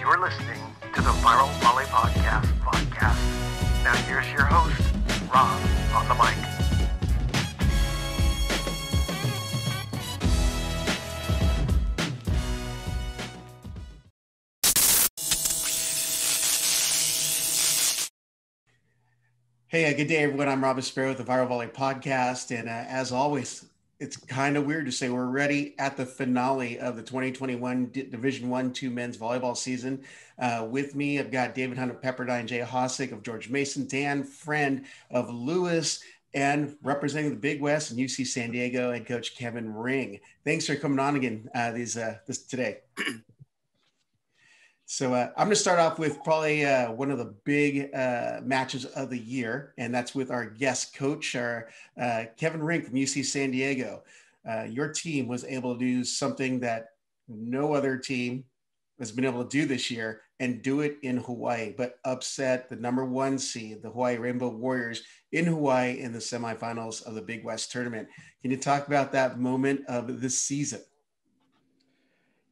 You're listening to the Viral Volley podcast. Now here's your host, Rob, on the mic. Hey, good day, everyone. I'm Rob Sparrow with the Viral Volley podcast. And as always, it's kind of weird to say we're ready at the finale of the 2021 Division I-2 men's volleyball season. With me, I've got David Hunt of Pepperdine, Jay Hosack of George Mason, Dan Friend of Lewis, and representing the Big West and UC San Diego, head coach Kevin Ring. Thanks for coming on again this today. So I'm going to start off with probably one of the big matches of the year, and that's with our guest coach, Kevin Ring from UC San Diego. Your team was able to do something that no other team has been able to do this year, and do it in Hawaii, but upset the number 1 seed, the Hawaii Rainbow Warriors, in Hawaii in the semifinals of the Big West tournament. Can you talk about that moment of this season?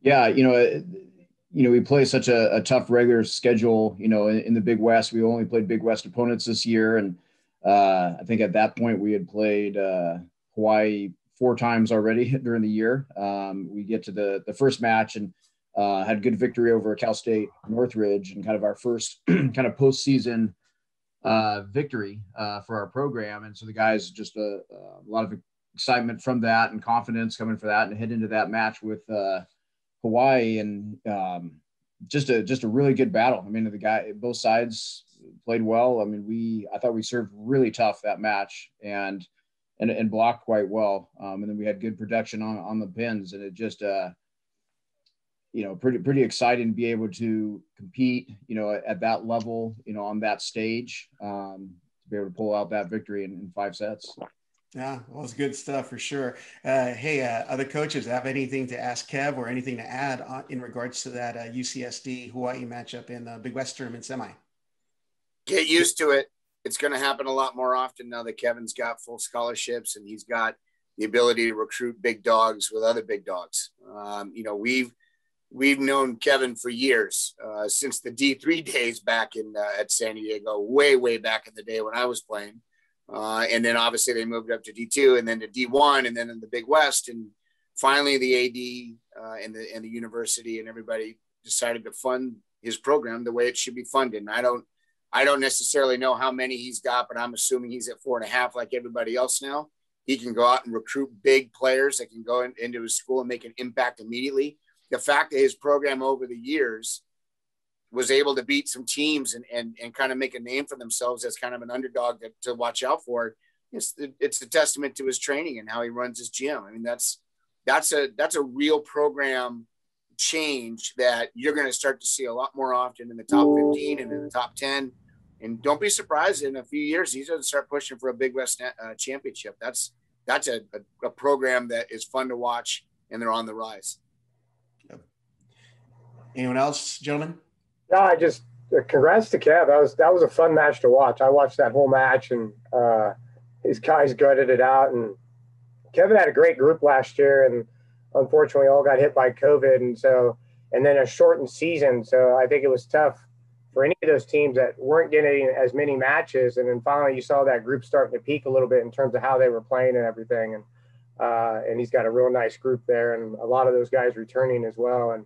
Yeah, we play such a tough regular schedule, in the Big West. We only played Big West opponents this year. And I think at that point we had played Hawaii 4 times already during the year. We get to the first match and had good victory over Cal State Northridge, and kind of our first kind of postseason victory for our program. And so the guys, just a lot of excitement from that and confidence coming for that, and head into that match with Hawaii, and just a really good battle. I mean, both sides played well. I mean, I thought we served really tough that match and blocked quite well. And then we had good production on the pins, and it just pretty exciting to be able to compete, at that level, on that stage, to be able to pull out that victory in 5 sets. Yeah, well, it's good stuff for sure. Hey, other coaches have anything to ask Kev or anything to add in regards to that UCSD Hawaii matchup in the Big West tournament semi? Get used to it. It's going to happen a lot more often now that Kevin's got full scholarships and he's got the ability to recruit big dogs with other big dogs. We've known Kevin for years, since the D3 days back at San Diego, way back in the day when I was playing. And then obviously they moved up to D2 and then to D1 and then in the Big West. And finally the AD and the university and everybody decided to fund his program the way it should be funded. And I don't necessarily know how many he's got, but I'm assuming he's at 4.5 like everybody else now. He can go out and recruit big players that can go into his school and make an impact immediately. The fact that his program over the years was able to beat some teams and kind of make a name for themselves as kind of an underdog to watch out for. It's a testament to his training and how he runs his gym. I mean, that's a real program change that you're going to start to see a lot more often in the top 15 and in the top 10. And don't be surprised in a few years, he's going to start pushing for a Big West championship. That's a program that is fun to watch, and they're on the rise. Anyone else, gentlemen? No, congrats to Kev. That was a fun match to watch. I watched that whole match, and his guys gutted it out. And Kevin had a great group last year, and unfortunately all got hit by COVID. And then a shortened season. So I think it was tough for any of those teams that weren't getting as many matches. And then finally you saw that group starting to peak a little bit in terms of how they were playing and everything. And he's got a real nice group there, and a lot of those guys returning as well. And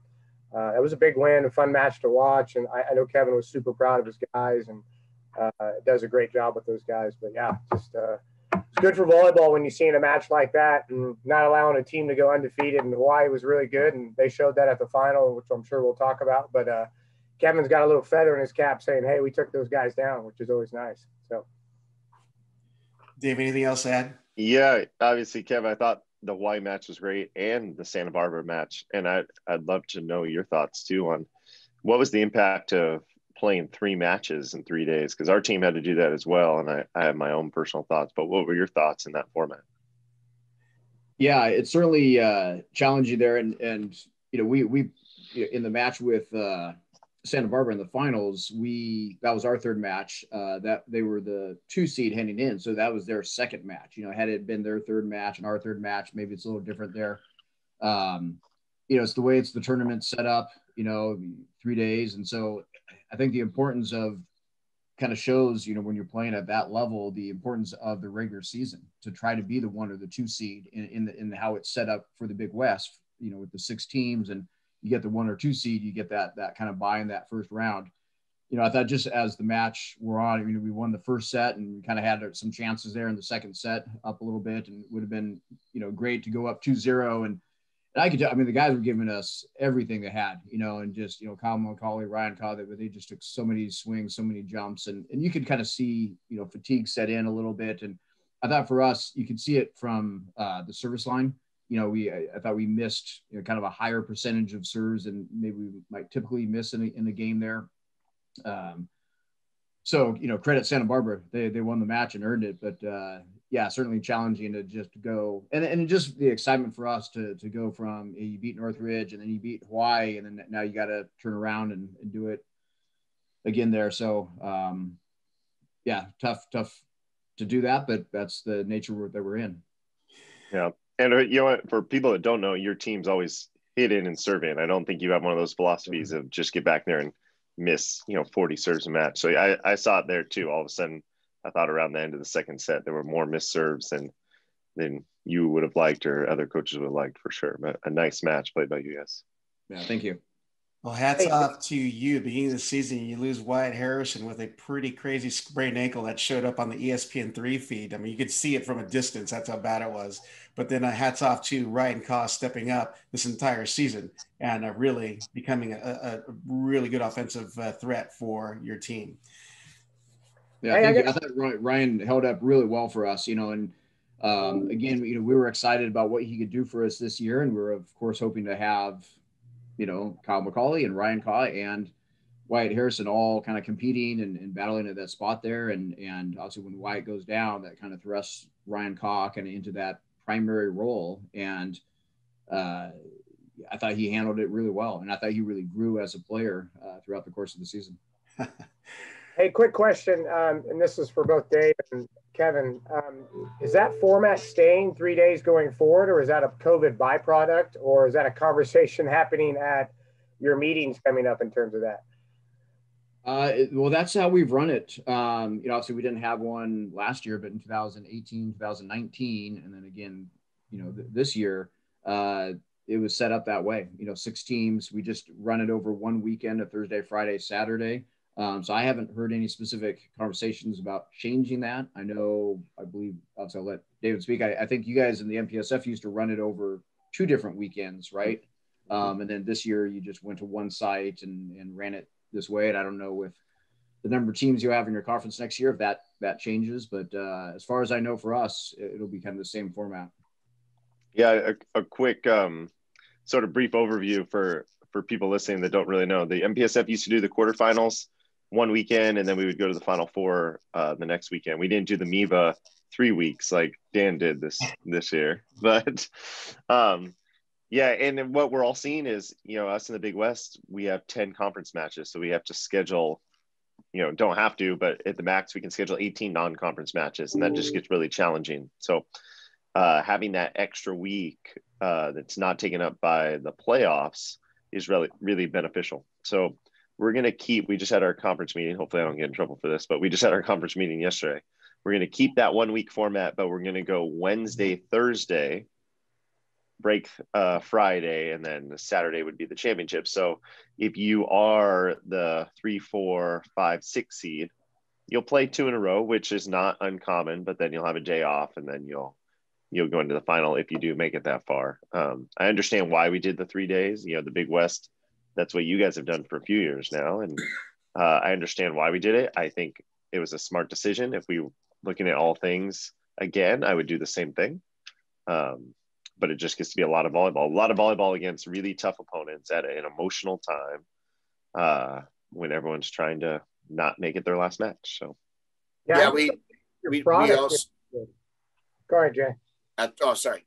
it was a big win, a fun match to watch. And I know Kevin was super proud of his guys, and does a great job with those guys. But yeah, it's good for volleyball when you see in a match like that, and not allowing a team to go undefeated. And Hawaii was really good, and they showed that at the final, which I'm sure we'll talk about. But Kevin's got a little feather in his cap saying, hey, we took those guys down, which is always nice. So, Dave, anything else to add? Yeah, obviously, Kev, I thought the Hawaii match was great, and the Santa Barbara match. And I'd love to know your thoughts too on what was the impact of playing 3 matches in 3 days, because our team had to do that as well. And I have my own personal thoughts, but what were your thoughts in that format? Yeah, it's certainly challenging there. And we in the match with Santa Barbara in the finals, that was our 3rd match. That they were the 2 seed heading in, so that was their 2nd match. Had it been their 3rd match and our 3rd match, maybe it's a little different there. It's the way the tournament set up. 3 days. And so I think the importance of kind of shows, when you're playing at that level, the importance of the regular season to try to be the 1 or the 2 seed in how it's set up for the Big West, with the 6 teams, and you get the 1 or 2 seed, you get that kind of bye in that first round. I thought just as the match were on, we won the first set and we kind of had some chances there in the second set up a little bit, and it would have been, great to go up 2-0. And I could tell, the guys were giving us everything they had, and just, Kyle McCauley, Ryan Cobb, they just took so many swings, so many jumps, and you could kind of see, fatigue set in a little bit. And I thought for us, you could see it from the service line. I thought we missed, kind of a higher percentage of serves than maybe we might typically miss in a game there. So, credit Santa Barbara, they won the match and earned it, but certainly challenging to just go and just the excitement for us to go from you beat Northridge and then you beat Hawaii, and then now you got to turn around and do it again there. So, tough to do that, but that's the nature that we're in. Yeah. And for people that don't know, your team's always hit in and serve in. I don't think you have one of those philosophies of just get back there and miss 40 serves a match. So I saw it there too. All of a sudden I thought around the end of the second set there were more missed serves than you would have liked or other coaches would have liked, for sure. But a nice match played by you guys. Yeah, thank you. Well, hats off to you. Beginning of the season, you lose Wyatt Harrison with a pretty crazy sprained ankle that showed up on the ESPN3 feed. You could see it from a distance. That's how bad it was. But then hats off to Ryan Koss stepping up this entire season and really becoming a really good offensive threat for your team. Yeah, I thought Ryan held up really well for us, and again, we were excited about what he could do for us this year. And we're, of course, hoping to have Kyle McCauley and Ryan Kaw and Wyatt Harrison all kind of competing and battling at that spot there. And obviously when Wyatt goes down, that kind of thrusts Ryan Kaw kind of into that primary role. And I thought he handled it really well. And I thought he really grew as a player throughout the course of the season. Hey, quick question. And this is for both Dave and Kevin. Is that format staying 3 days going forward, or is that a COVID byproduct, or is that a conversation happening at your meetings coming up in terms of that? Well, that's how we've run it. Obviously we didn't have one last year, but in 2018, 2019, and then again, this year, it was set up that way. 6 teams. We just run it over one weekend, a Thursday, Friday, Saturday. So I haven't heard any specific conversations about changing that. I believe, I'll let David speak. I think you guys in the MPSF used to run it over 2 different weekends, right? And then this year you just went to one site and ran it this way. And I don't know with the number of teams you have in your conference next year, if that changes. But as far as I know for us, it'll be kind of the same format. Yeah, a quick sort of brief overview for people listening that don't really know. The MPSF used to do the quarterfinals one weekend, and then we would go to the Final Four the next weekend. We didn't do the MIVA 3 weeks like Dan did this year. But and what we're all seeing is, us in the Big West, we have 10 conference matches. So we have to schedule, don't have to, but at the max we can schedule 18 non-conference matches, and that just gets really challenging. So having that extra week that's not taken up by the playoffs is really, really beneficial. So we're going to we just had our conference meeting. Hopefully I don't get in trouble for this, but we just had our conference meeting yesterday. We're going to keep that 1 week format, but we're going to go Wednesday, Thursday, break Friday, and then Saturday would be the championship. So if you are the 3, 4, 5, 6 seed, you'll play 2 in a row, which is not uncommon, but then you'll have a day off, and then you'll go into the final if you do make it that far. I understand why we did the 3 days. The Big West, that's what you guys have done for a few years now. And I understand why we did it. I think it was a smart decision. If we were looking at all things again, I would do the same thing. But it just gets to be a lot of volleyball against really tough opponents at an emotional time when everyone's trying to not make it their last match. So we also go ahead, Jay. Sorry.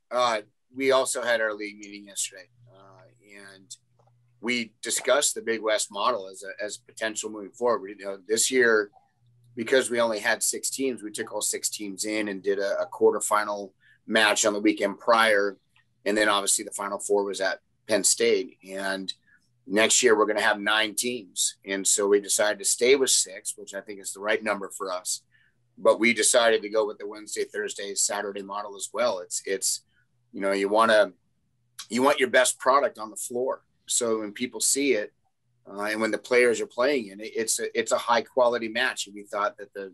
We also had our league meeting yesterday, and we discussed the Big West model as potential moving forward. This year, because we only had 6 teams, we took all 6 teams in and did a quarterfinal match on the weekend prior. And then obviously the Final Four was at Penn State. And Next year, we're going to have 9 teams. And so we decided to stay with 6, which I think is the right number for us. But we decided to go with the Wednesday, Thursday, Saturday model as well. It's you want your best product on the floor. So when people see it, and when the players are playing in it, it's a high quality match. And we thought that the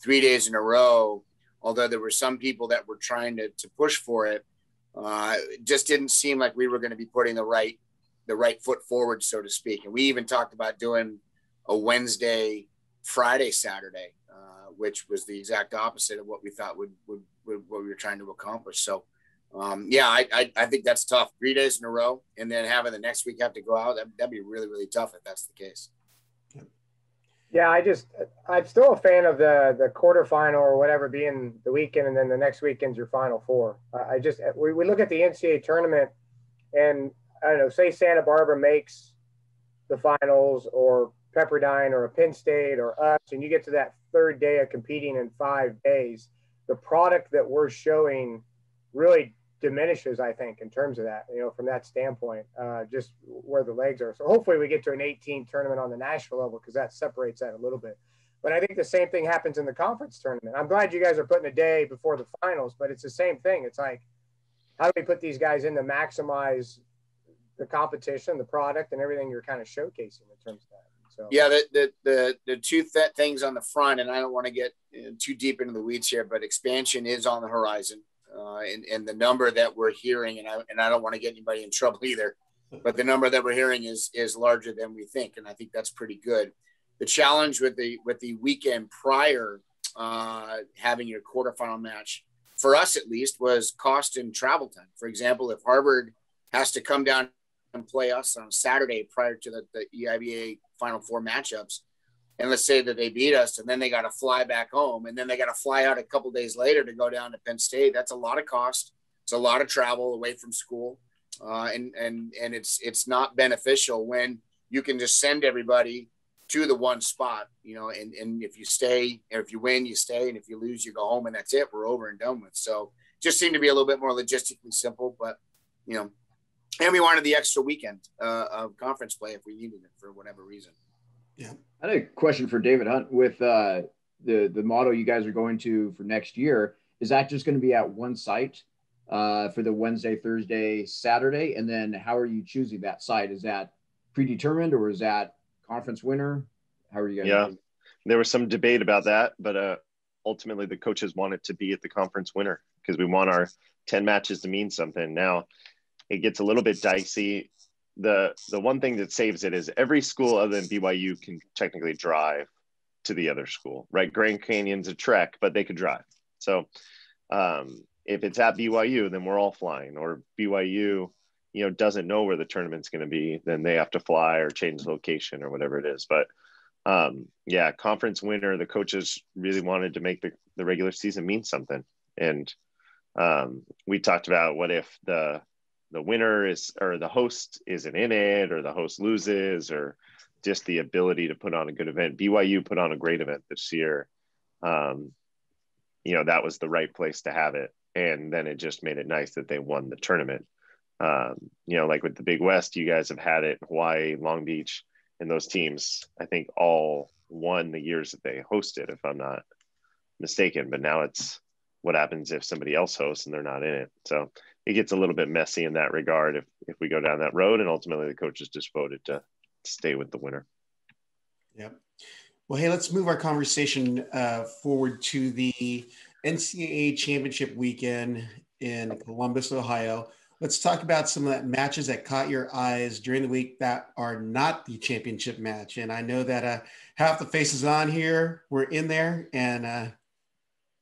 3 days in a row, although there were some people that were trying to push for it, just didn't seem like we were going to be putting the right foot forward, so to speak. And we even talked about doing a Wednesday, Friday, Saturday, which was the exact opposite of what we thought would what we were trying to accomplish. So, I think that's tough. 3 days in a row, and then having the next week have to go out, that'd be really, really tough if that's the case. Yeah, I'm still a fan of the quarterfinal or whatever being the weekend, and then the next weekend's your Final Four. We look at the NCAA tournament, and I don't know, say Santa Barbara makes the finals, or Pepperdine or a Penn State or us, and you get to that third day of competing in 5 days, the product that we're showing really diminishes, I think, in terms of that, from that standpoint, just where the legs are. So hopefully we get to an 18 tournament on the national level, because that separates that a little bit. But I think the same thing happens in the conference tournament. I'm glad you guys are putting a day before the finals, but it's the same thing. It's like, how do we put these guys in to maximize the competition, the product, and everything you're kind of showcasing in terms of that? So yeah, the two things on the front, and I don't want to get too deep into the weeds here, but expansion is on the horizon. And the number that we're hearing, and I don't want to get anybody in trouble either, but the number that we're hearing is larger than we think, and I think that's pretty good. The challenge with the weekend prior, having your quarterfinal match, for us at least, was cost and travel time. For example, if Harvard has to come down and play us on Saturday prior to the EIBA Final Four matchups, and let's say that they beat us, and then they got to fly back home, and then they got to fly out a couple days later to go down to Penn State. That's a lot of cost. It's a lot of travel away from school, and it's not beneficial when you can just send everybody to the one spot, and if you stay, or if you win, you stay, and if you lose, you go home, and that's it. We're over and done with. So just seemed to be a little bit more logistically simple, but and we wanted the extra weekend of conference play if we needed it for whatever reason. Yeah. I had a question for David Hunt with the model you guys are going to for next year. Is that just going to be at one site for the Wednesday, Thursday, Saturday? And then how are you choosing that site? Is that predetermined, or is that conference winner? How are you guys doing? There was some debate about that, but ultimately the coaches want it to be at the conference winner, because we want our 10 matches to mean something. Now it gets a little bit dicey. The one thing that saves it is every school other than BYU can technically drive to the other school, right? Grand Canyon's a trek, but they could drive. So if it's at BYU, then we're all flying. Or BYU, doesn't know where the tournament's going to be, then they have to fly or change location or whatever it is. But conference winner, the coaches really wanted to make the regular season mean something. And we talked about, what if the winner is, or the host isn't in it, or the host loses, or just the ability to put on a good event. BYU put on a great event this year. That was the right place to have it. And then it just made it nice that they won the tournament. Like with the Big West, you guys have had it, Hawaii, Long Beach, and those teams, I think, all won the years that they hosted, if I'm not mistaken. But now it's what happens if somebody else hosts and they're not in it. So it gets a little bit messy in that regard if we go down that road, and ultimately the coaches just voted to stay with the winner. Yep. Well, hey, let's move our conversation forward to the NCAA Championship weekend in Columbus, Ohio. Let's talk about some of the matches that caught your eyes during the week that are not the championship match. And I know that half the faces on here were in there and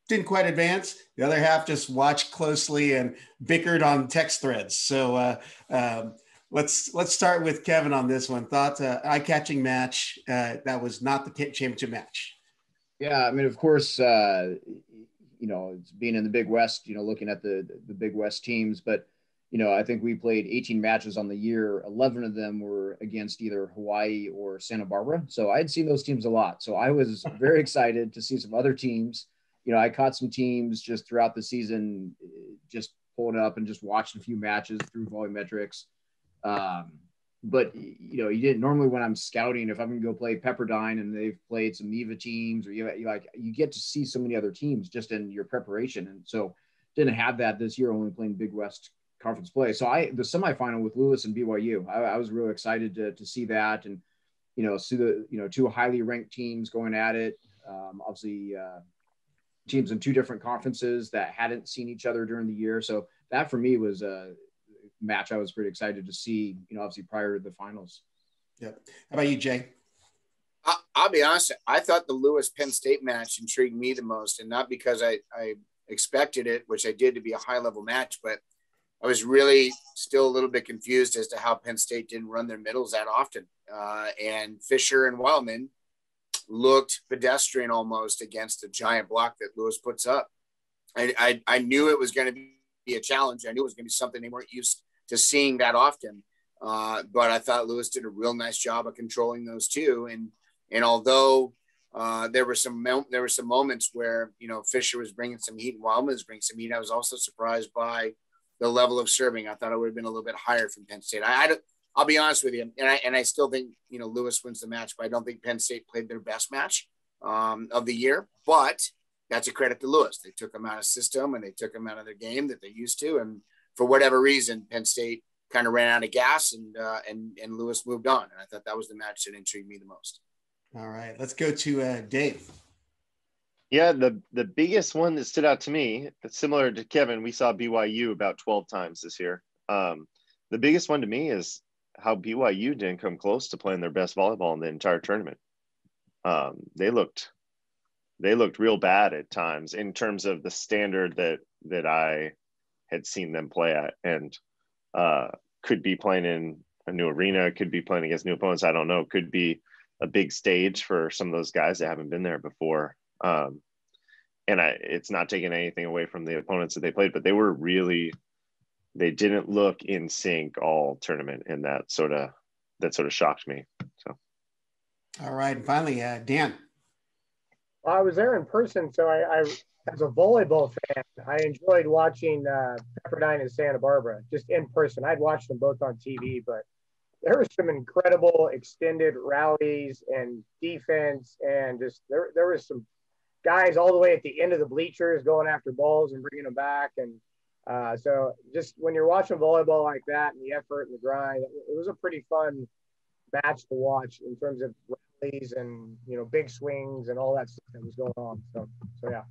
didn't quite advance. The other half just watched closely and bickered on text threads. So let's start with Kevin on this one. Thoughts, eye-catching match that was not the championship match. Yeah, I mean, of course, it's being in the Big West, looking at the Big West teams, but I think we played 18 matches on the year. 11 of them were against either Hawaii or Santa Barbara. So I had seen those teams a lot. So I was very excited to see some other teams. I caught some teams just throughout the season, just pulling up and just watching a few matches through volumetrics. but you know, you didn't normally when I'm scouting, if I'm going to go play Pepperdine and they've played some NEVA teams, or you get to see so many other teams just in your preparation. And so didn't have that this year, only playing Big West conference play. So the semifinal with Lewis and BYU, I was really excited to see that. And, you know, see the, you know, two highly ranked teams going at it. Obviously teams in two different conferences that hadn't seen each other during the year. So that for me was a match I was pretty excited to see, you know, obviously prior to the finals. Yep. How about you, Jay? I'll be honest. I thought the Lewis Penn State match intrigued me the most, and not because I expected it, which I did, to be a high level match, but I was really still a little bit confused as to how Penn State didn't run their middles that often. And Fisher and Wildman looked pedestrian almost against the giant block that Lewis puts up. I knew it was going to be a challenge. I knew it was going to be something they weren't used to seeing that often. But I thought Lewis did a real nice job of controlling those two. And although there were some moments where, you know, Fisher was bringing some heat and Wildman was bringing some heat, I was also surprised by the level of serving. I thought it would have been a little bit higher from Penn State. I'll be honest with you, and I still think, you know, Lewis wins the match, but I don't think Penn State played their best match of the year. But that's a credit to Lewis. They took him out of system and they took him out of their game that they used to, and for whatever reason, Penn State kind of ran out of gas, and Lewis moved on. And I thought that was the match that intrigued me the most. All right, let's go to Dave. Yeah, the biggest one that stood out to me, that's similar to Kevin, we saw BYU about 12 times this year. The biggest one to me is how BYU didn't come close to playing their best volleyball in the entire tournament. They looked real bad at times in terms of the standard that I had seen them play at, and could be playing in a new arena, could be playing against new opponents. I don't know. Could be a big stage for some of those guys that haven't been there before. And it's not taking anything away from the opponents that they played, but they didn't look in sync all tournament, and that sort of shocked me. So. All right. And finally, Dan. Well, I was there in person. So I as a volleyball fan, I enjoyed watching Pepperdine and Santa Barbara just in person. I'd watched them both on TV, but there were some incredible extended rallies and defense, and just there was some guys all the way at the end of the bleachers going after balls and bringing them back. And so just when you're watching volleyball like that and the effort and the grind, it was a pretty fun match to watch in terms of rallies and, you know, big swings and all that stuff that was going on. So yeah.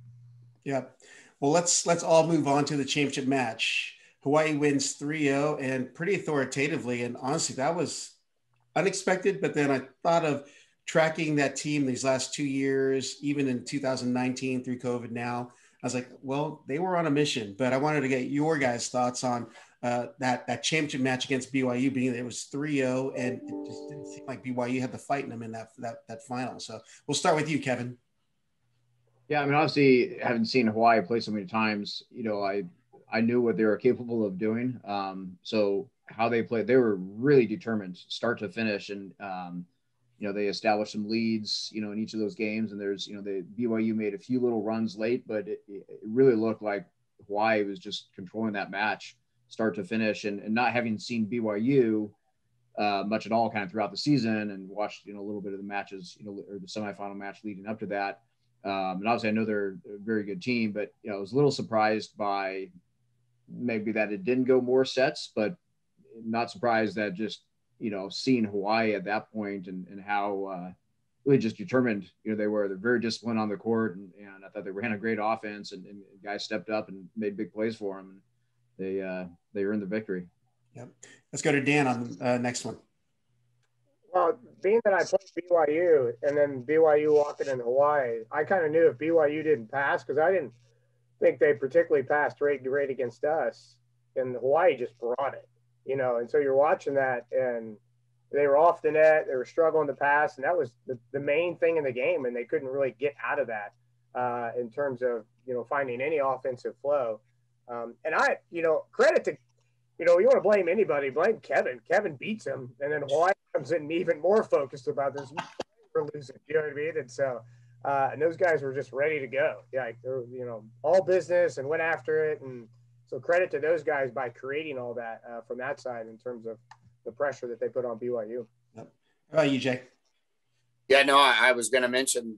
Yeah. Well, let's all move on to the championship match. Hawaii wins 3-0 and pretty authoritatively. And honestly, that was unexpected. But then I thought of tracking that team these last 2 years, even in 2019 through COVID now. I was like, well, they were on a mission. But I wanted to get your guys' thoughts on that championship match against BYU, being that it was 3-0, and it just didn't seem like BYU had the fight in them in that final. So we'll start with you, Kevin. Yeah, I mean, obviously, having seen Hawaii play so many times, you know, I knew what they were capable of doing. So how they played, they were really determined start to finish. And, you know, they established some leads, you know, in each of those games. And there's, you know, the BYU made a few little runs late, but it really looked like Hawaii was just controlling that match start to finish. And not having seen BYU much at all kind of throughout the season, and watched, you know, a little bit of the matches, you know, or the semifinal match leading up to that. And obviously I know they're a very good team, but, you know, I was a little surprised by maybe that it didn't go more sets, but not surprised that just, you know, seeing Hawaii at that point and how really just determined, you know, they're very disciplined on the court. And I thought they ran a great offense, and guys stepped up and made big plays for them. And they earned the victory. Yep. Let's go to Dan on next one. Well, being that I played BYU and then BYU walking in Hawaii, I kind of knew if BYU didn't pass, because I didn't think they particularly passed rate against us, and Hawaii just brought it, you know. And so you're watching that, and they were off the net, they were struggling to pass, and that was the main thing in the game, and they couldn't really get out of that in terms of, you know, finding any offensive flow. And I, you know, credit to, you know, you want to blame anybody, blame Kevin. Kevin beats him, and then Hawaii comes in even more focused about this. We're losing, you know what I mean? And so, and those guys were just ready to go. Yeah, they were, you know, all business and went after it. And so credit to those guys by creating all that from that side in terms of the pressure that they put on BYU. Yep. How about you, Jay? Yeah, no, I was going to mention,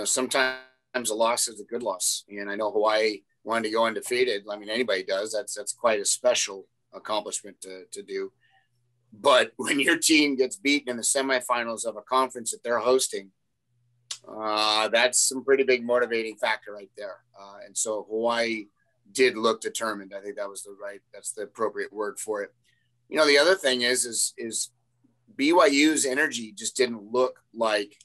sometimes a loss is a good loss. And I know Hawaii wanted to go undefeated. I mean, anybody does. That's quite a special accomplishment to do. But when your team gets beaten in the semifinals of a conference that they're hosting, that's some pretty big motivating factor right there. And so Hawaii did look determined. I think that's the appropriate word for it. The other thing is BYU's energy just didn't look like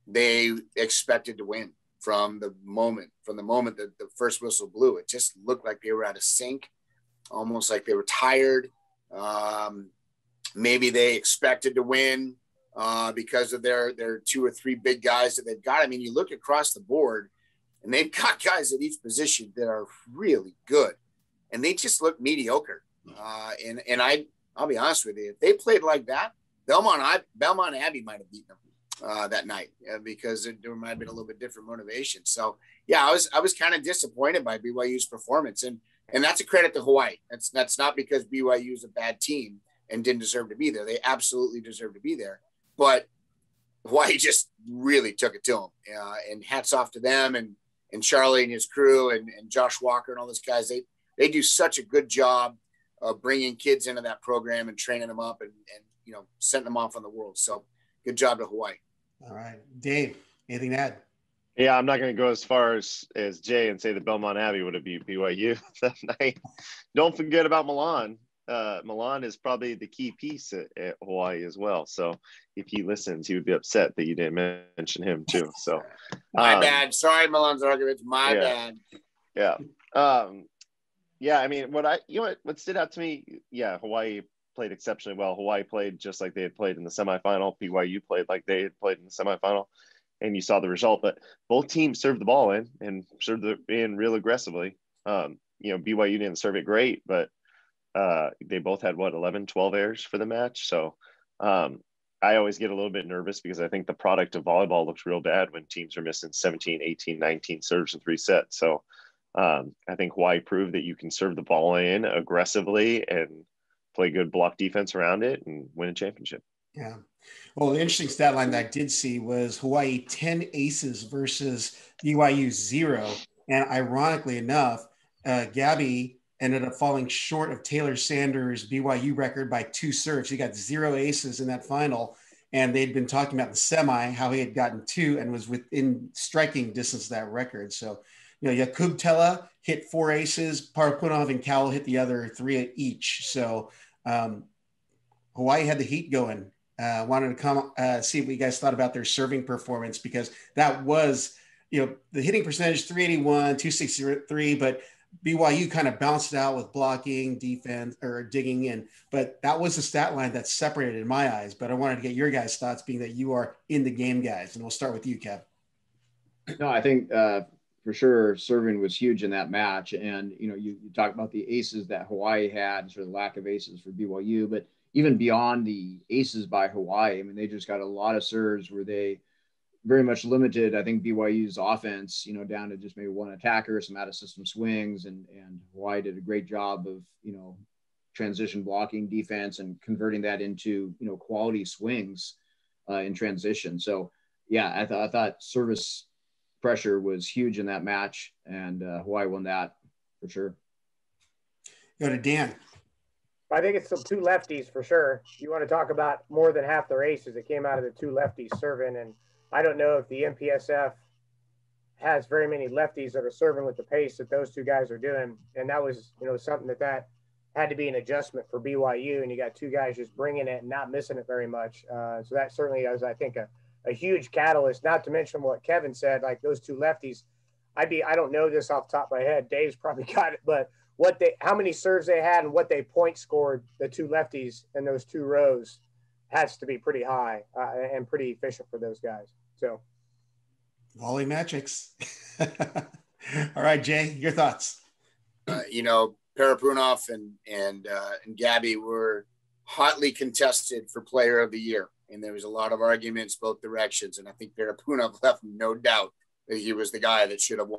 they expected to win from the moment that the first whistle blew. It just looked like they were out of sync, almost like they were tired. Maybe they expected to win because of their 2 or 3 big guys that they've got. I mean, you look across the board and they've got guys at each position that are really good and they just look mediocre. And I'll be honest with you, if they played like that, Belmont Abbey might have beaten them that night because there might have been a little bit different motivation. So yeah, I was kind of disappointed by BYU's performance, and that's a credit to Hawaii. That's not because BYU is a bad team and didn't deserve to be there. They absolutely deserve to be there, but Hawaii just really took it to them. And hats off to them and Charlie and his crew and Josh Walker and all those guys. They do such a good job of bringing kids into that program and training them up and sending them off on the world. So good job to Hawaii. All right. Dave, anything to add? Yeah, I'm not going to go as far as Jay and say that Belmont Abbey would have beat BYU that night. Don't forget about Milan. Milan is probably the key piece at Hawaii as well. So if he listens, he would be upset that you didn't mention him too. So my bad. Sorry, Milan Zarkovic. My bad. Yeah. Yeah. I mean, what stood out to me? Yeah, Hawaii played exceptionally well. Hawaii played just like they had played in the semifinal. BYU played like they had played in the semifinal, and you saw the result. But both teams served the ball in and served it in real aggressively. BYU didn't serve it great, but they both had 11, 12 errors for the match. So I always get a little bit nervous because I think the product of volleyball looks real bad when teams are missing 17, 18, 19 serves in 3 sets. So I think Hawaii proved that you can serve the ball in aggressively and play good block defense around it and win a championship. Yeah. Well, the interesting stat line that I did see was Hawaii 10 aces versus BYU 0. And ironically enough, Gabby ended up falling short of Taylor Sanders' BYU record by 2 serves. He got 0 aces in that final. And they'd been talking about the semi, how he had gotten 2 and was within striking distance of that record. So, Jakub Tella hit 4 aces, Parapunov and Cowell hit the other 3 each. So Hawaii had the heat going. Wanted to come see what you guys thought about their serving performance, because that was, the hitting percentage 381, 263, but BYU kind of bounced it out with blocking, defense, or digging in. But that was the stat line that separated in my eyes. But I wanted to get your guys' thoughts, being that you are in the game, guys. And we'll start with you, Kev. No, I think for sure serving was huge in that match. And, you talk about the aces that Hawaii had, sort of lack of aces for BYU. But even beyond the aces by Hawaii, I mean, they just got a lot of serves where they very much limited, I think, BYU's offense, down to just maybe one attacker, some out of system swings, and Hawaii did a great job of, transition blocking defense and converting that into, quality swings in transition. So yeah, I thought service pressure was huge in that match, and Hawaii won that for sure. Go to Dan. I think it's the 2 lefties for sure. You want to talk about more than half their aces that came out of the 2 lefties serving. And I don't know if the MPSF has very many lefties that are serving with the pace that those 2 guys are doing. And that was, something that had to be an adjustment for BYU. And you got 2 guys just bringing it and not missing it very much. So that certainly was, I think, a huge catalyst, not to mention what Kevin said, like those 2 lefties. I don't know this off the top of my head. Dave's probably got it, but how many serves they had and what they point scored, the 2 lefties in those 2 rows, has to be pretty high and pretty efficient for those guys. So, volley magics. All right, Jay, your thoughts. Parapunov and Gabby were hotly contested for Player of the Year, and there was a lot of arguments both directions. And I think Parapunov left no doubt that he was the guy that should have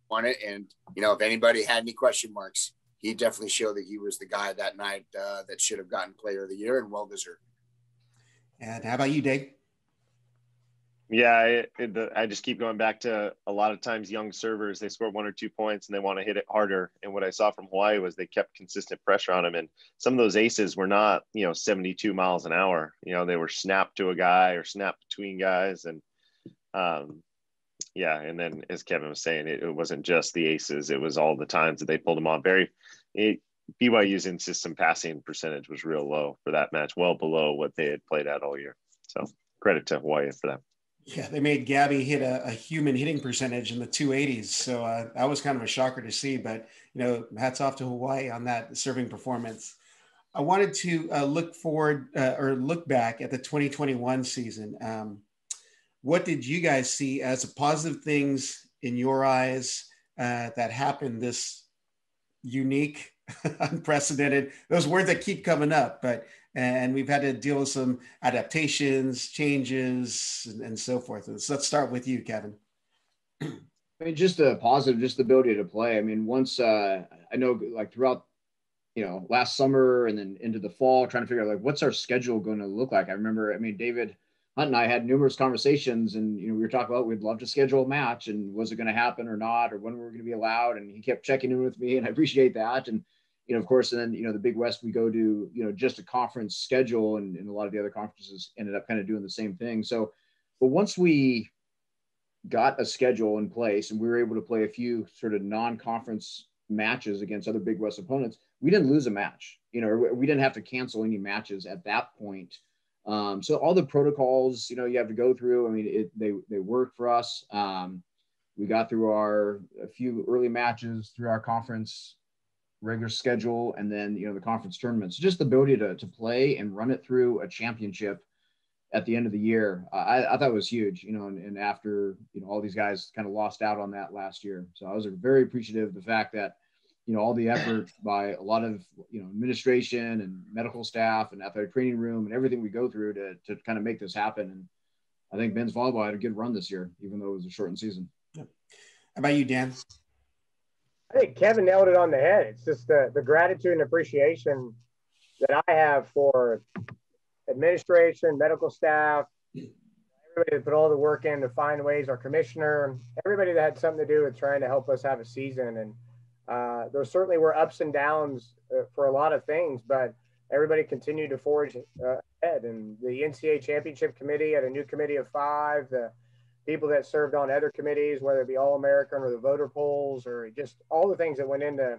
won it. And if anybody had any question marks, he definitely showed that he was the guy that night that should have gotten player of the year, and well-deserved. And how about you, Dave? Yeah, I just keep going back to a lot of times young servers, they score 1 or 2 points and they want to hit it harder. And what I saw from Hawaii was they kept consistent pressure on them. And some of those aces were not, 72 miles an hour. They were snapped to a guy or snapped between guys. And and then as Kevin was saying, it wasn't just the aces. It was all the times that they pulled them on. BYU's in-system passing percentage was real low for that match, well below what they had played at all year. So credit to Hawaii for that. Yeah, they made Gabby hit a human hitting percentage in the 280s. So that was kind of a shocker to see, but, hats off to Hawaii on that serving performance. I wanted to look back at the 2021 season. What did you guys see as positive things in your eyes that happened this unique, unprecedented, those words that keep coming up, and we've had to deal with some adaptations, changes, and so forth. So let's start with you, Kevin. I mean, just a positive, just the ability to play. I mean, once I know, like throughout, last summer and then into the fall, trying to figure out like what's our schedule going to look like. I remember, David Hunt and I had numerous conversations, and we were talking about we'd love to schedule a match, and was it going to happen or not, or when we were going to be allowed. And he kept checking in with me, and I appreciate that. And of course, and then, the Big West, we go to, just a conference schedule, and a lot of the other conferences ended up kind of doing the same thing. So, but once we got a schedule in place and we were able to play a few sort of non-conference matches against other Big West opponents, we didn't lose a match, we didn't have to cancel any matches at that point. So all the protocols, you have to go through, they work for us. We got through a few early matches through our conference regular schedule, and then the conference tournaments. Just the ability to play and run it through a championship at the end of the year, I thought was huge. And after all these guys kind of lost out on that last year, so I was very appreciative of the fact that all the effort by a lot of administration and medical staff and athletic training room and everything we go through to kind of make this happen. And I think men's volleyball had a good run this year, even though it was a shortened season. How about you, Dan? I think Kevin nailed it on the head. It's just the gratitude and appreciation that I have for administration, medical staff, everybody that put all the work in to find ways, our commissioner, everybody that had something to do with trying to help us have a season. And there certainly were ups and downs for a lot of things, but everybody continued to forge ahead. And the NCAA Championship Committee had a new committee of 5, the people that served on other committees, whether it be All-American or the voter polls, or just all the things that went into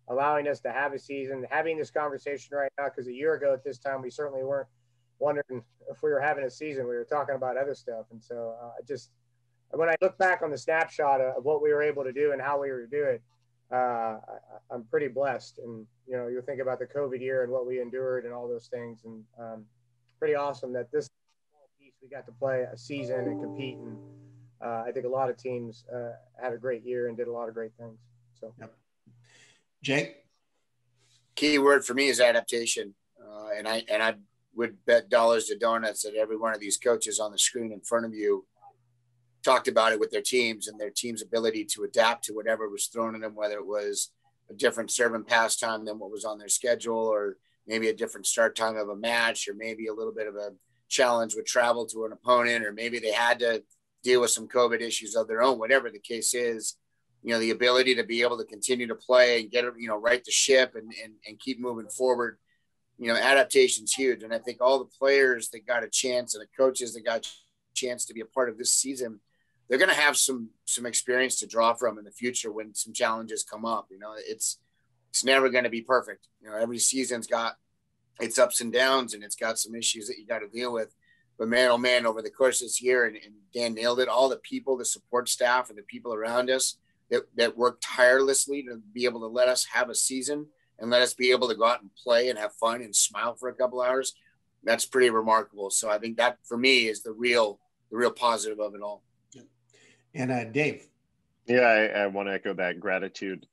allowing us to have a season, having this conversation right now, because a year ago at this time, we certainly weren't wondering if we were having a season. We were talking about other stuff. And so when I look back on the snapshot of what we were able to do and how we were to do it, I'm pretty blessed. And, you think about the COVID year and what we endured and all those things. And pretty awesome that this piece, we got to play a season and compete. And I think a lot of teams had a great year and did a lot of great things. So, yep. Jake? Key word for me is adaptation. And I would bet dollars to donuts that every one of these coaches on the screen in front of you talked about it with their teams and their team's ability to adapt to whatever was thrown at them, whether it was a different serve and pass time than what was on their schedule, or maybe a different start time of a match, or maybe a little bit of a challenge with travel to an opponent, or maybe they had to deal with some COVID issues of their own, whatever the case is. The ability to be able to continue to play and get it, right the ship and keep moving forward. Adaptation's huge. And I think all the players that got a chance and the coaches that got a chance to be a part of this season, they're going to have some experience to draw from in the future when some challenges come up. It's never going to be perfect. Every season's got its ups and downs, and it's got some issues that you got to deal with. But man, oh man, over the course of this year, and Dan nailed it, all the people, the support staff and the people around us that worked tirelessly to be able to let us have a season and let us be able to go out and play and have fun and smile for a couple hours. That's pretty remarkable. So I think that for me is the real positive of it all. And Dave. Yeah, I want to echo that gratitude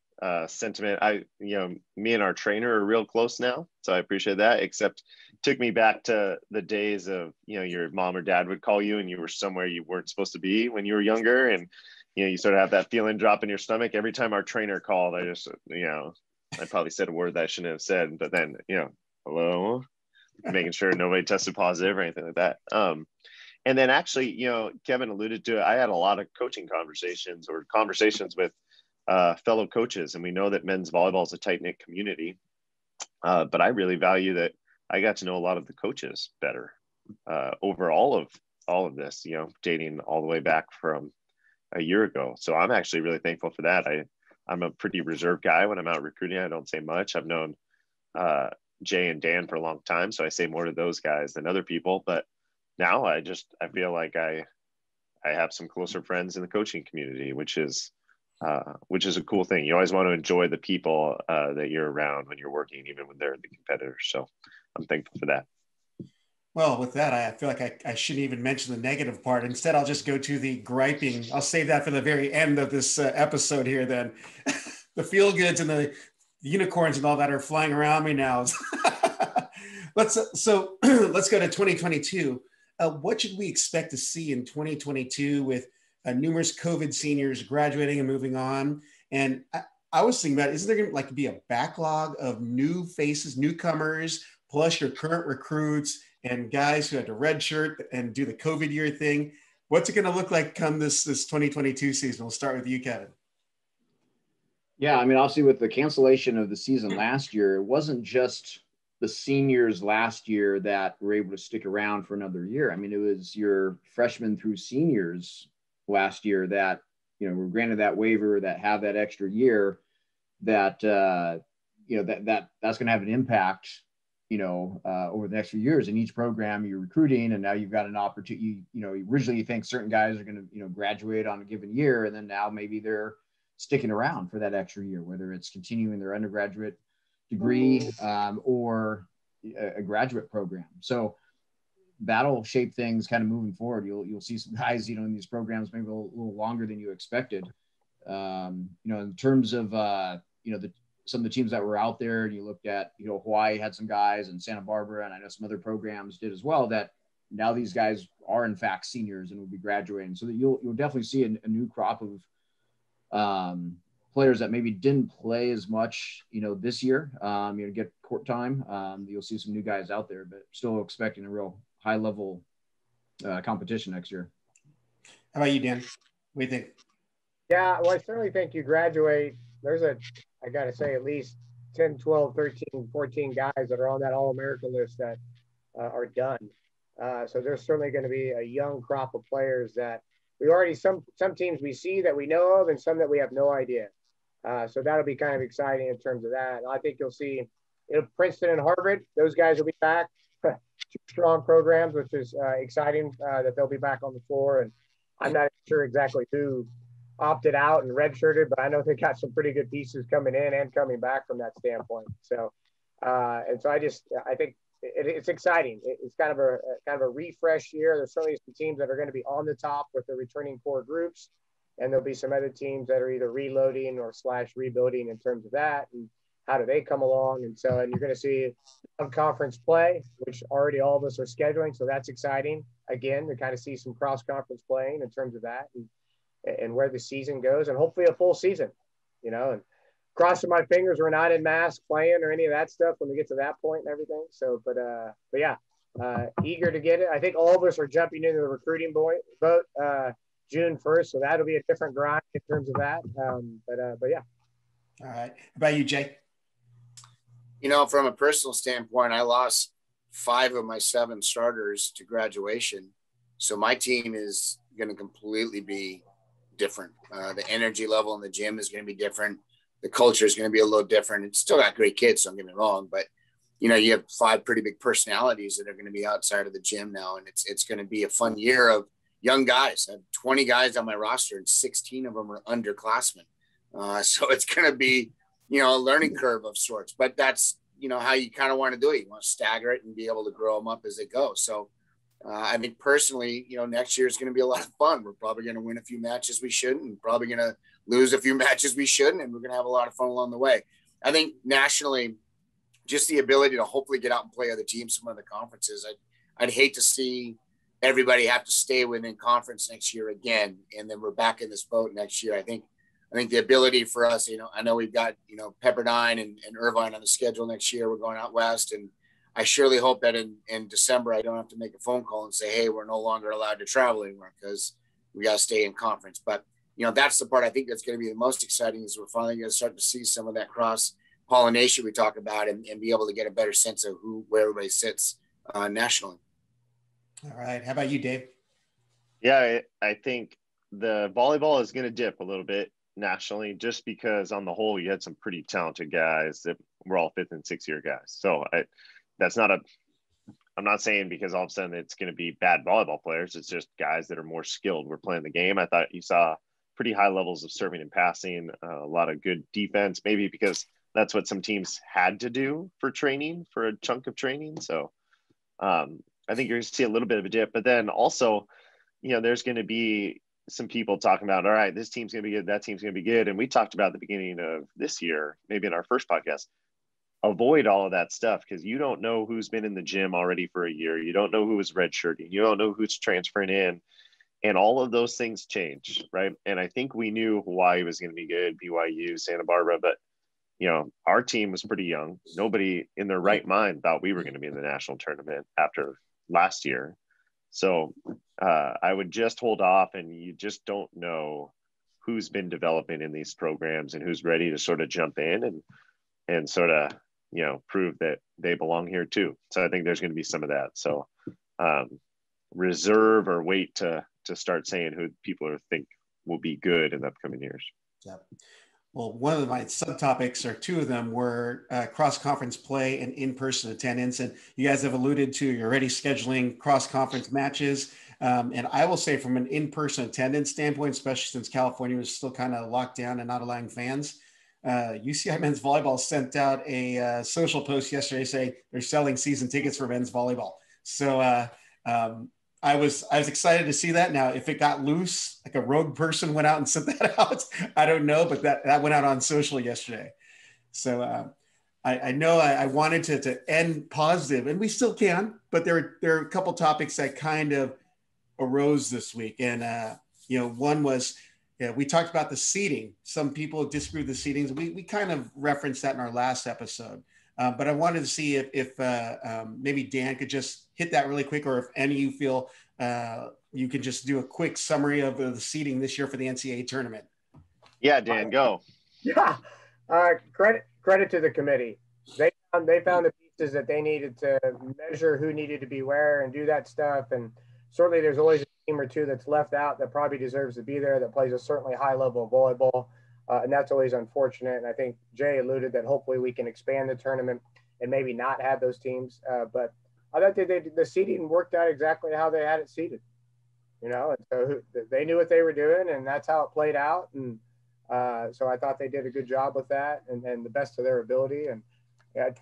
sentiment. Me and our trainer are real close now, so I appreciate that. Except it took me back to the days of, your mom or dad would call you and you were somewhere you weren't supposed to be when you were younger, and you sort of have that feeling drop in your stomach every time our trainer called. I just I probably said a word that I shouldn't have said, but then, hello, making sure nobody tested positive or anything like that. And then actually, Kevin alluded to it. I had a lot of coaching conversations with fellow coaches, and we know that men's volleyball is a tight-knit community. But I really value that I got to know a lot of the coaches better over all of this, dating all the way back from a year ago. So I'm actually really thankful for that. I'm a pretty reserved guy when I'm out recruiting. I don't say much. I've known Jay and Dan for a long time, so I say more to those guys than other people. But now I feel like I have some closer friends in the coaching community, which is a cool thing. You always want to enjoy the people that you're around when you're working, even when they're the competitors. So I'm thankful for that. Well, with that, I feel like I shouldn't even mention the negative part. Instead, I'll just go to the griping. I'll save that for the very end of this episode here then. The feel-goods and the unicorns and all that are flying around me now. Let's go to 2022. What should we expect to see in 2022 with numerous COVID seniors graduating and moving on? And I was thinking about, isn't there going to be a backlog of new faces, newcomers, plus your current recruits and guys who had to redshirt and do the COVID year thing? What's it going to look like come this 2022 season? We'll start with you, Kevin. Yeah, I mean, obviously with the cancellation of the season last year, it wasn't just the seniors last year that were able to stick around for another year. I mean, it was your freshmen through seniors last year that, were granted that waiver, that have that extra year, that, that's going to have an impact, over the next few years. In each program you're recruiting, and now you've got an opportunity, originally you think certain guys are going to, graduate on a given year, and then now maybe they're sticking around for that extra year, whether it's continuing their undergraduate degree or a graduate program. So that'll shape things kind of moving forward. You'll see some guys, in these programs maybe a little longer than you expected. In terms of, some of the teams that were out there, and you looked at, Hawaii had some guys, and Santa Barbara, and I know some other programs did as well, that now these guys are in fact seniors and will be graduating. So that you'll definitely see a new crop of players that maybe didn't play as much, this year, get court time. You'll see some new guys out there, but still expecting a real high level competition next year. How about you, Dan? What do you think? Yeah, well, I certainly think you graduate. I got to say, at least 10, 12, 13, 14 guys that are on that All-America list that are done. So there's certainly going to be a young crop of players that we already, some teams we see that we know of, and some that we have no idea. So that'll be kind of exciting in terms of that. And I think you'll see Princeton and Harvard, those guys will be back. Two strong programs, which is exciting that they'll be back on the floor. And I'm not sure exactly who opted out and redshirted, but I know they got some pretty good pieces coming in and coming back from that standpoint. So, and so I think it's exciting. It's kind of a refresh year. There's certainly some teams that are going to be on the top with the returning core groups, and there'll be some other teams that are either reloading or / rebuilding in terms of that, and how do they come along. And you're going to see conference play, which already all of us are scheduling. So that's exciting again, to kind of see some cross conference playing in terms of that, and where the season goes, and hopefully a full season, and crossing my fingers we're not in mask playing or any of that stuff when we get to that point and everything. So, but yeah, eager to get it. I think all of us are jumping into the recruiting boat June 1st. So that'll be a different grind in terms of that. But yeah. All right. How about you, Jay? From a personal standpoint, I lost 5 of my 7 starters to graduation. So my team is going to completely be different. The energy level in the gym is going to be different. The culture is going to be a little different. It's still got great kids, don't get me wrong, but you have 5 pretty big personalities that are going to be outside of the gym now. And it's going to be a fun year of young guys. I have 20 guys on my roster, and 16 of them are underclassmen. So it's going to be, a learning curve of sorts, but that's, how you kind of want to do it. You want to stagger it and be able to grow them up as they go. So I think personally, next year is going to be a lot of fun. We're probably going to win a few matches we shouldn't, and probably going to lose a few matches we shouldn't, and we're going to have a lot of fun along the way. I think nationally, just the ability to hopefully get out and play other teams from other conferences. I'd hate to see everybody have to stay within conference next year again, and then we're back in this boat next year. I think I think the ability for us, I know we've got, Pepperdine and Irvine on the schedule next year. We're going out west, and I surely hope that in December, I don't have to make a phone call and say, hey, we're no longer allowed to travel anymore because we got to stay in conference. But, that's the part I think that's going to be the most exciting, is we're finally going to start to see some of that cross pollination we talk about, and be able to get a better sense of where everybody sits nationally. All right. How about you, Dave? Yeah, I think the volleyball is going to dip a little bit nationally, just because on the whole, you had some pretty talented guys that were all 5th and 6th year guys. So I'm not saying because all of a sudden it's going to be bad volleyball players. It's just guys that are more skilled were playing the game. I thought you saw pretty high levels of serving and passing, a lot of good defense, maybe because that's what some teams had to do for training, for a chunk of training. So I think you're going to see a little bit of a dip, but then also, there's going to be some people talking about, all right, this team's going to be good, that team's going to be good. And we talked about at the beginning of this year, maybe in our first podcast, avoid all of that stuff, because you don't know who's been in the gym already for a year. You don't know who is redshirting. You don't know who's transferring in. And all of those things change, right? And I think we knew Hawaii was going to be good, BYU, Santa Barbara, but, our team was pretty young. Nobody in their right mind thought we were going to be in the national tournament after last year. So I would just hold off, and you just don't know who's been developing in these programs and who's ready to sort of jump in and sort of, prove that they belong here too. So I think there's going to be some of that. So reserve or wait to start saying who people think will be good in the upcoming years. Yeah. Well, one of my subtopics, or two of them, were cross-conference play and in-person attendance. And you guys have alluded to you're already scheduling cross-conference matches. And I will say, from an in-person attendance standpoint, especially since California was still kind of locked down and not allowing fans, UCI men's volleyball sent out a social post yesterday saying they're selling season tickets for men's volleyball. So I was excited to see that. Now, if it got loose, like a rogue person went out and sent that out, I don't know, but that went out on social yesterday. So I know I wanted to end positive, and we still can, but there are a couple topics that kind of arose this week. And, one was, we talked about the seating. Some people disagree with the seatings. We kind of referenced that in our last episode. But I wanted to see if maybe Dan could just hit that really quick, or if any of you feel you could just do a quick summary of the seating this year for the NCAA tournament. Yeah, Dan, go. Yeah, credit to the committee. They found the pieces that they needed to measure who needed to be where and do that stuff. And certainly there's always a team or two that's left out that probably deserves to be there, that plays a certainly high level of volleyball. And that's always unfortunate. And I think Jay alluded that hopefully we can expand the tournament and maybe not have those teams. But I thought the seeding worked out exactly how they had it seeded, and so they knew what they were doing, and that's how it played out. And so I thought they did a good job with that, and the best of their ability. And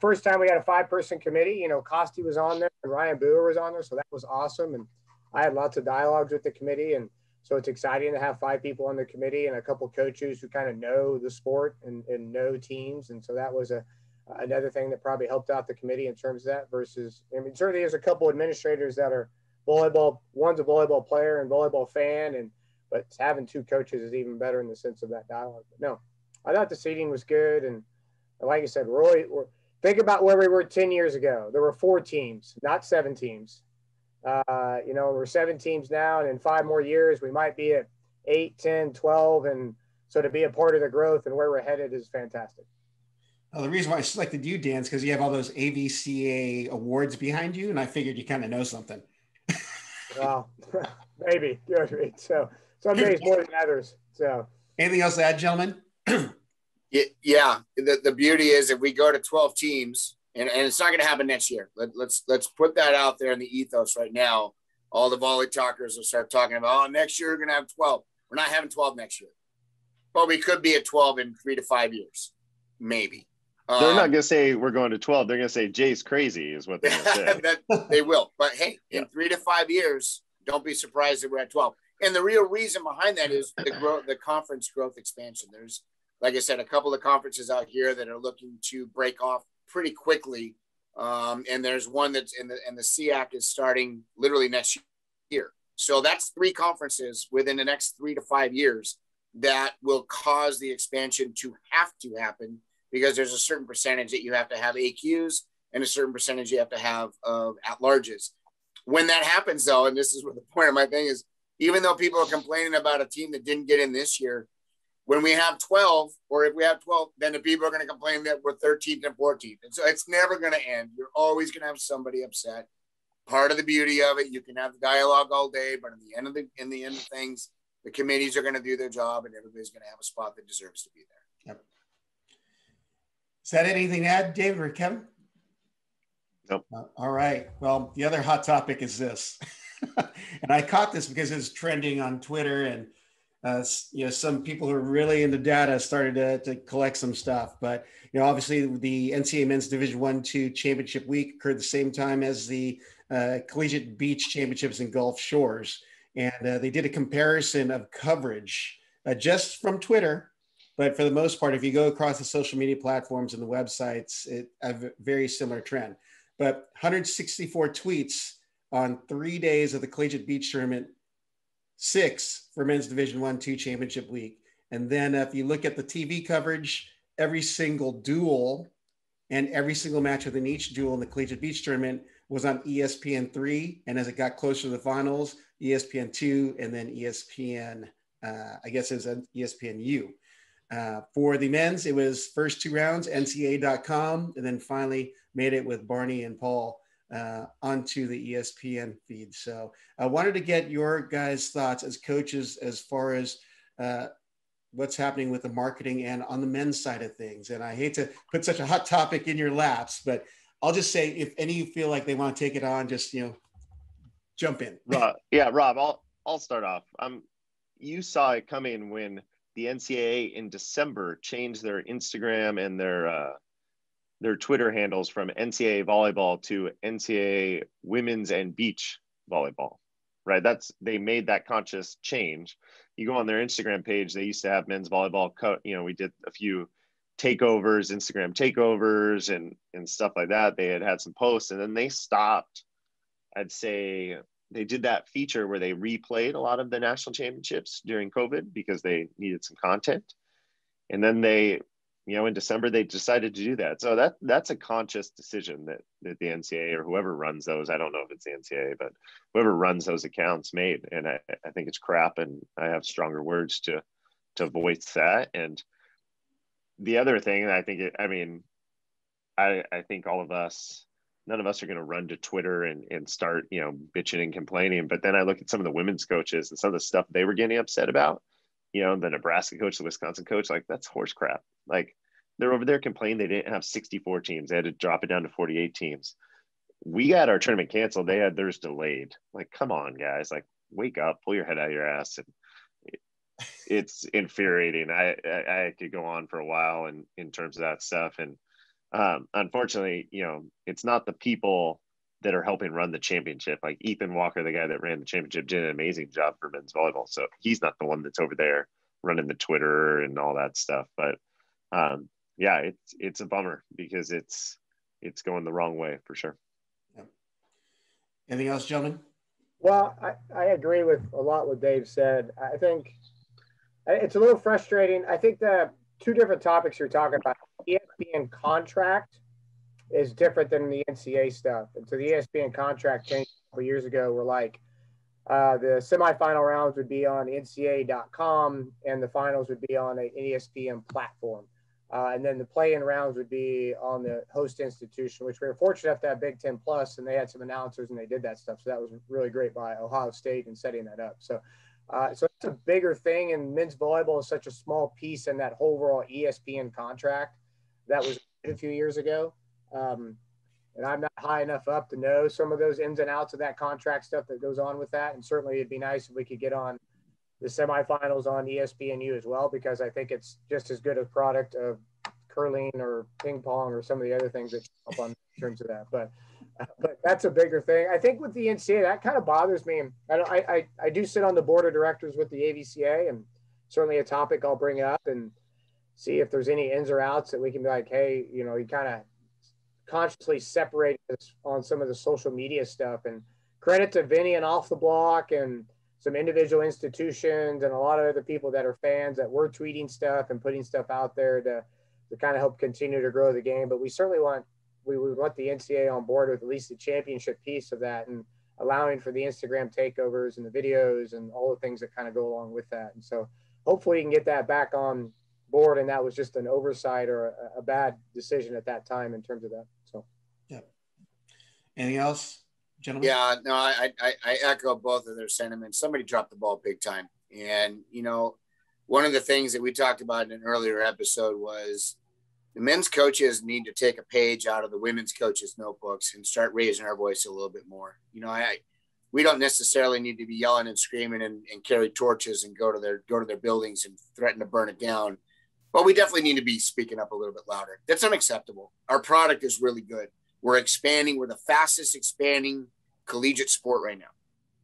first time we had a 5-person committee, Costi was on there and Ryan Boer was on there. So that was awesome. And I had lots of dialogues with the committee, and so it's exciting to have 5 people on the committee and a couple of coaches who kind of know the sport and know teams. And so that was another thing that probably helped out the committee in terms of that, versus, certainly there's a couple administrators that are volleyball. One's a volleyball player and volleyball fan, but having 2 coaches is even better in the sense of that dialogue. But no, I thought the seating was good. And like I said, Roy, think about where we were 10 years ago. There were 4 teams, not 7 teams. We're 7 teams now, and in 5 more years, we might be at 8, 10, 12. And so to be a part of the growth and where we're headed is fantastic. Well, the reason why I selected you, Dan, is because you have all those AVCA awards behind you, and I figured you kind of know something. Well, maybe. So some days more than others. So anything else to add, gentlemen? Yeah. The beauty is, if we go to 12 teams, and it's not going to happen next year. Let's put that out there in the ethos right now. All the volley talkers will start talking about, next year we're going to have 12. We're not having 12 next year. But we could be at 12 in 3 to 5 years, maybe. They're not going to say we're going to 12. They're going to say Jay's crazy is what they're going to say. They will. But, hey, in 3 to 5 years, don't be surprised that we're at 12. And the real reason behind that is the conference growth expansion. There's, like I said, a couple of conferences out here that are looking to break off pretty quickly. And there's one that's the SEAC is starting literally next year. So that's 3 conferences within the next 3 to 5 years that will cause the expansion to have to happen, because there's a certain percentage that you have to have AQs and a certain percentage you have to have of at-larges. When that happens, though, and this is what the point of my thing is, even though people are complaining about a team that didn't get in this year, when we have 12, or if we have 12, then the people are going to complain that we're 13th and 14th. And so it's never going to end. You're always going to have somebody upset. Part of the beauty of it, you can have the dialogue all day, but in the end of things, the committees are going to do their job, and everybody's going to have a spot that deserves to be there. Yep. Is that anything to add, David or Kevin? Nope. All right. Well, the other hot topic is this, and I caught this because it's trending on Twitter, and some people who are really into data started to collect some stuff. But obviously, the NCAA Men's Division I-2 Championship Week occurred the same time as the Collegiate Beach Championships in Gulf Shores, and they did a comparison of coverage just from Twitter. But for the most part, if you go across the social media platforms and the websites, it have a very similar trend. But 164 tweets on 3 days of the Collegiate Beach Tournament, 6 for Men's Division I-2 Championship Week. And then if you look at the TV coverage, every single duel and every single match within each duel in the Collegiate Beach Tournament was on ESPN3. And as it got closer to the finals, ESPN2, and then ESPN, I guess it was ESPNU. For the men's, it was first 2 rounds, NCAA.com, and then finally made it with Barney and Paul onto the ESPN feed. So I wanted to get your guys' thoughts as coaches as far as what's happening with the marketing and on the men's side of things. And I hate to put such a hot topic in your laps, but I'll just say, if any of you feel like they want to take it on, just, jump in. Rob, I'll start off. You saw it coming when the NCAA in December changed their Instagram and their Twitter handles from NCAA Volleyball to NCAA Women's and Beach Volleyball, right? They made that conscious change. You go on their Instagram page, they used to have men's volleyball. We did a few takeovers, Instagram takeovers and stuff like that. They had some posts, and then they stopped. I'd say they did that feature where they replayed a lot of the national championships during COVID because they needed some content. And then they, in December, they decided to do that. So that's a conscious decision that the NCAA or whoever runs those, I don't know if it's the NCAA, but whoever runs those accounts made. And I think it's crap, and I have stronger words to voice that. And the other thing, I think all of us, none of us are going to run to Twitter and start, bitching and complaining. But then I look at some of the women's coaches and some of the stuff they were getting upset about, the Nebraska coach, the Wisconsin coach, like, that's horse crap. Like, they're over there complaining they didn't have 64 teams. They had to drop it down to 48 teams. We got our tournament canceled. They had theirs delayed. Like, come on, guys, like, wake up, pull your head out of your ass. And it's infuriating. I could go on for a while in terms of that stuff. And unfortunately, it's not the people that are helping run the championship. Like Ethan Walker, the guy that ran the championship, did an amazing job for men's volleyball. So he's not the one that's over there running the Twitter and all that stuff. But it's a bummer because it's going the wrong way for sure. Yeah. Anything else, gentlemen? Well, I agree with a lot what Dave said. I think it's a little frustrating. I think the 2 different topics you're talking about, ESPN contract is different than the NCAA stuff. And so the ESPN contract changed a couple years ago where the semifinal rounds would be on NCAA.com and the finals would be on an ESPN platform. And then the play-in rounds would be on the host institution, which we were fortunate enough to have Big Ten Plus, and they had some announcers and they did that stuff. So that was really great by Ohio State in setting that up. So it's a bigger thing, and men's volleyball is such a small piece in that overall ESPN contract that was a few years ago. And I'm not high enough up to know some of those ins and outs of that contract stuff that goes on with that. And certainly it'd be nice if we could get on the semifinals on ESPNU as well, because I think it's just as good a product of curling or ping pong or some of the other things that up on in terms of that. But that's a bigger thing. I think with the NCAA, that kind of bothers me. I do sit on the board of directors with the AVCA, and certainly a topic I'll bring up and see if there's any ins or outs that we can be like, hey, you kind of consciously separate us on some of the social media stuff. And credit to Vinny and Off the Block and some individual institutions and a lot of other people that are fans that were tweeting stuff and putting stuff out there to kind of help continue to grow the game. But we certainly want the NCAA on board with at least the championship piece of that, and allowing for the Instagram takeovers and the videos and all the things that kind of go along with that. And so hopefully you can get that back on board. And that was just an oversight or a bad decision at that time in terms of that. So, yeah. Anything else, gentlemen? Yeah, no, I echo both of their sentiments. Somebody dropped the ball big time. And, you know, one of the things that we talked about in an earlier episode was the men's coaches need to take a page out of the women's coaches' notebooks and start raising our voice a little bit more. You know, we don't necessarily need to be yelling and screaming and carry torches and go to their buildings and threaten to burn it down. But we definitely need to be speaking up a little bit louder. That's unacceptable. Our product is really good. We're expanding. We're the fastest expanding collegiate sport right now.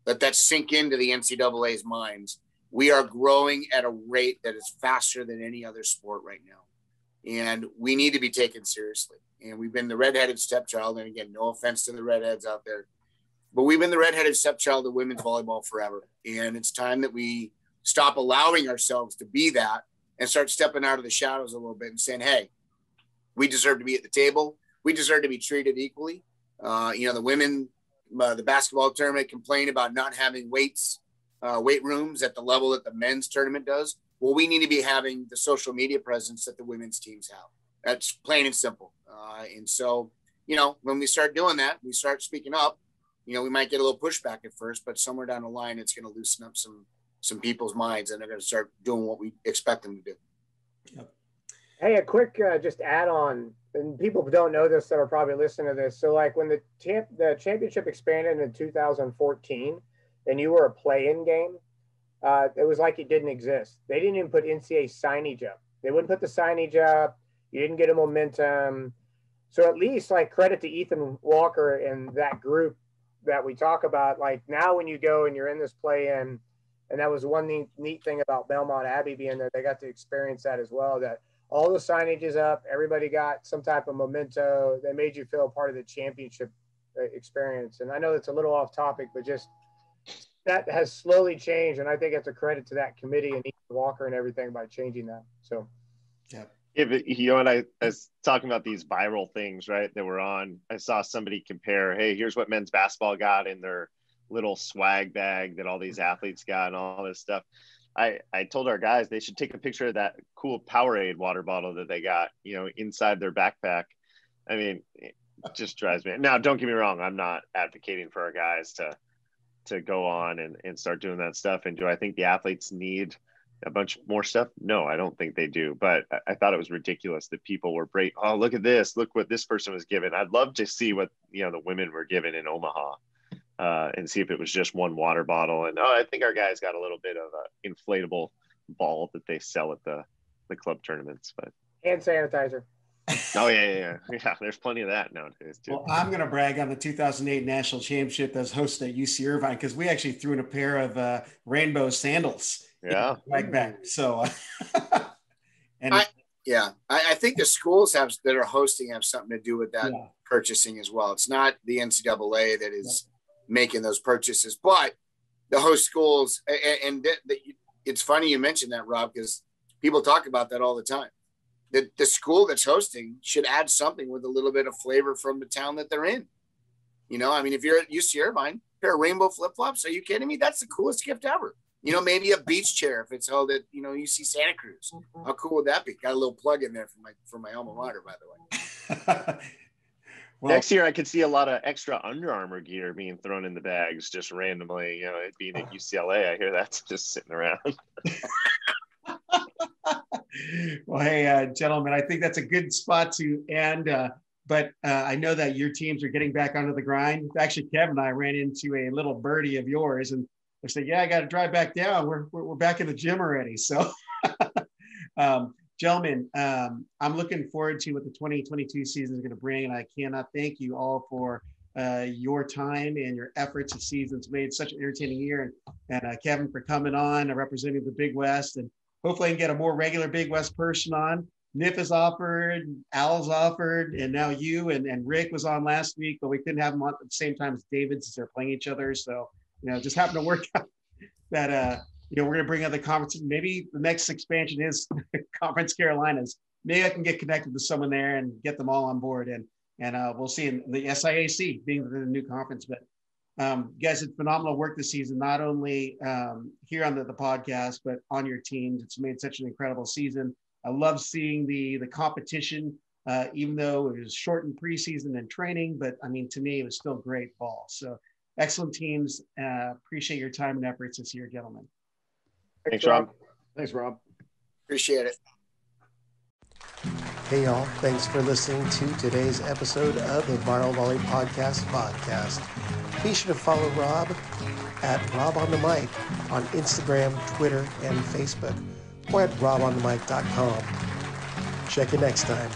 Let that sink into the NCAA's minds. We are growing at a rate that is faster than any other sport right now. And we need to be taken seriously. And we've been the redheaded stepchild. And again, no offense to the redheads out there, but we've been the redheaded stepchild of women's volleyball forever. And it's time that we stop allowing ourselves to be that and start stepping out of the shadows a little bit and saying, hey, we deserve to be at the table. We deserve to be treated equally. You know, the women, the basketball tournament complain about not having weight rooms at the level that the men's tournament does. Well, we need to be having the social media presence that the women's teams have. That's plain and simple. And so, you know, when we start doing that, we start speaking up, you know, we might get a little pushback at first, but somewhere down the line, it's going to loosen up some people's minds, and they're going to start doing what we expect them to do. Yep. Hey, a quick just add on, and people don't know this that are probably listening to this. So like when the championship expanded in 2014 and you were a play-in game, it was like it didn't exist. They didn't even put NCAA signage up. They wouldn't put the signage up. You didn't get a momentum. So at least like credit to Ethan Walker and that group that we talk about. Like now when you go and you're in this play-in, and that was one neat thing about Belmont Abbey being there, they got to experience that as well, that all the signage is up. Everybody got some type of memento. They made you feel a part of the championship experience. And I know it's a little off topic, but just that has slowly changed. And I think it's a credit to that committee and Ethan Walker and everything by changing that. So, yeah. You know, and I was talking about these viral things, right, that were on. I saw somebody compare, hey, here's what men's basketball got in their little swag bag that all these athletes got and all this stuff. I told our guys they should take a picture of that cool Powerade water bottle that they got, you know, inside their backpack. I mean, it just drives me. Now, don't get me wrong. I'm not advocating for our guys to go on and start doing that stuff. And do I think the athletes need a bunch more stuff? No, I don't think they do. But I thought it was ridiculous that people were great. Oh, look at this. Look what this person was given. I'd love to see what, you know, the women were given in Omaha. And see if it was just one water bottle. And I think our guys got a little bit of an inflatable ball that they sell at the club tournaments. But hand sanitizer. Oh yeah. There's plenty of that nowadays too. Well, I'm going to brag on the 2008 national championship that was hosted at UC Irvine because we actually threw in a pair of rainbow sandals. Yeah, right back. So, I think the schools that are hosting have something to do with that purchasing as well. It's not the NCAA that is making those purchases, but the host schools, and it's funny you mentioned that, Rob, because people talk about that all the time. The school that's hosting should add something with a little bit of flavor from the town that they're in. You know, I mean, if you're at UC Irvine, a pair of rainbow flip-flops, are you kidding me? That's the coolest gift ever. You know, maybe a beach chair if it's held at, you know, UC Santa Cruz. How cool would that be? Got a little plug in there for my alma mater, by the way. Well, next year, I could see a lot of extra Under Armour gear being thrown in the bags just randomly. You know, it being at UCLA, I hear that's just sitting around. Well, hey, gentlemen, I think that's a good spot to end. But I know that your teams are getting back onto the grind. Actually, Kevin and I ran into a little birdie of yours, and I said, "Yeah, I got to drive back down. We're back in the gym already." So. Gentlemen, I'm looking forward to what the 2022 season is going to bring, and I cannot thank you all for your time and your efforts this season. It's made such an entertaining year, and Kevin for coming on and representing the Big West, and hopefully I can get a more regular Big West person on. Nip has offered, Al's offered, and now you and Rick was on last week, but we couldn't have them on at the same time as David since they're playing each other. So, you know, just happened to work out. that we're going to bring other conferences. Maybe the next expansion is Conference Carolinas. Maybe I can get connected with someone there and get them all on board, and we'll see in the SIAC being the new conference. But you guys did phenomenal work this season, not only here on the podcast, but on your teams. It's made such an incredible season. I love seeing the competition, even though it was shortened preseason and training, but I mean, to me, it was still great ball. So excellent teams. Appreciate your time and efforts this year, gentlemen. Thanks, Rob. Thanks, Rob. Appreciate it. Hey, y'all. Thanks for listening to today's episode of the Viral Volley Podcast. Be sure to follow Rob at Rob on the Mic on Instagram, Twitter, and Facebook, or at robonthemic.com. Check you next time.